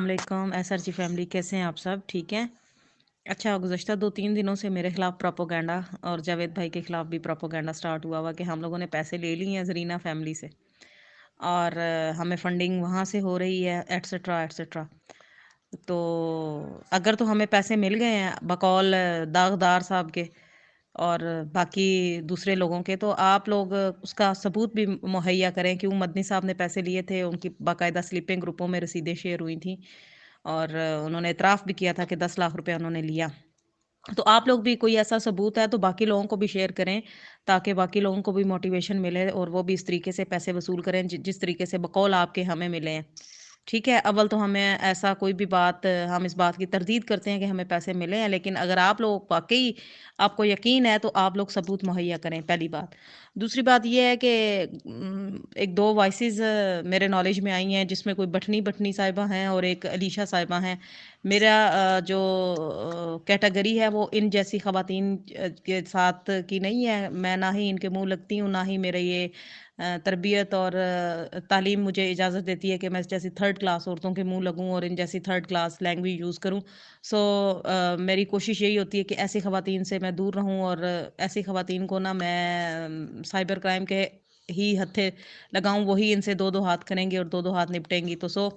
अलैक्म SRG family, कैसे हैं आप सब? ठीक हैं? अच्छा, गुज़श्ता 2-3 दिनों से मेरे खिलाफ़ प्रोपेगेंडा और जावेद भाई के खिलाफ़ भी प्रोपेगेंडा स्टार्ट हुआ कि हम लोगों ने पैसे ले लिए हैं ज़रीना फैमिली से और हमें फंडिंग वहाँ से हो रही है एटसेट्रा एटसेट्रा। तो अगर तो हमें पैसे मिल गए हैं बकौल दागदार साहब के और बाकी दूसरे लोगों के, तो आप लोग उसका सबूत भी मुहैया करें कि वो मदनी साहब ने पैसे लिए थे। उनकी बाकायदा स्लीपिंग ग्रुपों में रसीदें शेयर हुई थी और उन्होंने इतराफ़ भी किया था कि 10 लाख रुपए उन्होंने लिया। तो आप लोग भी कोई ऐसा सबूत है तो बाकी लोगों को भी शेयर करें, ताकि बाकी लोगों को भी मोटिवेशन मिले और वो भी इस तरीके से पैसे वसूल करें जिस तरीके से बकौल आपके हमें मिले हैं। ठीक है, अव्वल तो हमें ऐसा कोई भी बात हम इस बात की तरदीद करते हैं कि हमें पैसे मिले हैं, लेकिन अगर आप लोग वाक़ई आपको यकीन है तो आप लोग सबूत मुहैया करें, पहली बात। दूसरी बात ये है कि 1-2 वॉइसेज़ मेरे नॉलेज में आई हैं जिसमें कोई बटनी साहिबा हैं और एक अलीशा साहिबा हैं। मेरा जो कैटेगरी है वो इन जैसी ख़वातीन के साथ की नहीं है। मैं ना ही इनके मुँह लगती हूँ, ना ही मेरे ये तरबियत और तालीम मुझे इजाज़त देती है कि मैं इस जैसी थर्ड क्लास औरतों के मुँह लगूँ और इन जैसी थर्ड क्लास लैंग्वेज यूज़ करूँ। सो मेरी कोशिश यही होती है कि ऐसी ख़वातीन से मैं दूर रहूँ और ऐसी ख़वातीन को ना मैं साइबर क्राइम के ही हत्थे लगाऊँ, वही इनसे 2-2 हाथ करेंगी और 2-2 हाथ निपटेंगी। तो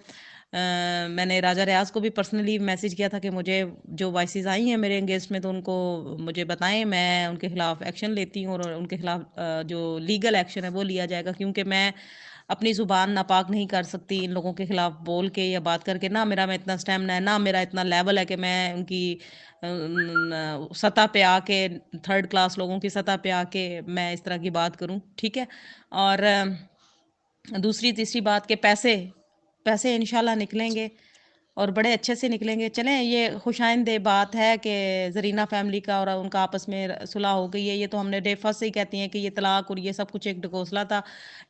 मैंने राजा रियाज़ को भी पर्सनली मैसेज किया था कि मुझे जो वॉइसेज़ आई हैं मेरे अगेंस्ट में तो उनको मुझे बताएँ, मैं उनके खिलाफ़ एक्शन लेती हूँ और उनके खिलाफ़ जो लीगल एक्शन है वो लिया जाएगा, क्योंकि मैं अपनी ज़ुबान नापाक नहीं कर सकती इन लोगों के खिलाफ़ बोल के या बात करके। ना मेरा में इतना स्टैमिना है, ना मेरा इतना लेवल है कि मैं उनकी सतह पे आके थर्ड क्लास लोगों की सतह पे आके मैं इस तरह की बात करूँ, ठीक है? और दूसरी तीसरी बात कि पैसे इंशाल्लाह निकलेंगे और बड़े अच्छे से निकलेंगे। चलें, ये खुशाइंद बात है कि ज़रीना फैमिली का और उनका आपस में सुलह हो गई है। ये तो हमने डे फर्स्ट से ही कहती हैं कि ये तलाक और ये सब कुछ एक ढकोसला था।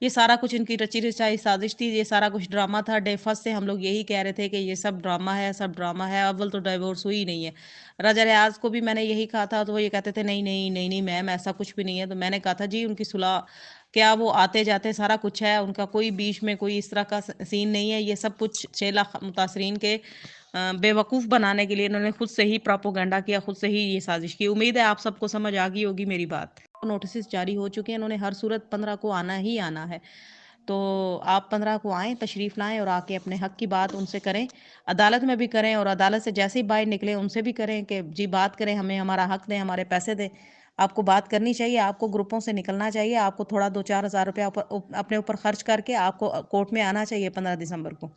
ये सारा कुछ इनकी रची रचाई साजिश थी, ये सारा कुछ ड्रामा था। डे फर्स्ट से हम लोग यही कह रहे थे कि ये सब ड्रामा है, सब ड्रामा है। अव्वल तो डिवोर्स हुई ही नहीं है। राजा रियाज़ को भी मैंने यही कहा था, तो वो ये कहते थे, "नहीं, नहीं, नहीं, नहीं मैम, ऐसा कुछ भी नहीं है।" तो मैंने कहा था, "जी, उनकी सुलह क्या वो आते-जाते सारा कुछ है, उनका कोई बीच में कोई इस तरह का सीन नहीं है। ये सब कुछ 6 लाख मुतासरीन के बेवकूफ़ बनाने के लिए इन्होंने खुद से ही प्रोपेगेंडा किया, खुद से ही ये साज़िश की। उम्मीद है आप सबको समझ आ गई होगी मेरी बात। नोटिसेस जारी हो चुके हैं, इन्होंने हर सूरत 15 को आना ही आना है। तो आप 15 को आएँ, तशरीफ़ लाएँ और आके अपने हक़ की बात उनसे करें। अदालत में भी करें और अदालत से जैसे ही बाहर निकलें उनसे भी करें कि जी बात करें, हमें हमारा हक़ दें, हमारे पैसे दें। आपको बात करनी चाहिए, आपको ग्रुपों से निकलना चाहिए, आपको थोड़ा 2-4 हज़ार रुपया अपने ऊपर खर्च करके आपको कोर्ट में आना चाहिए 15 दिसंबर को।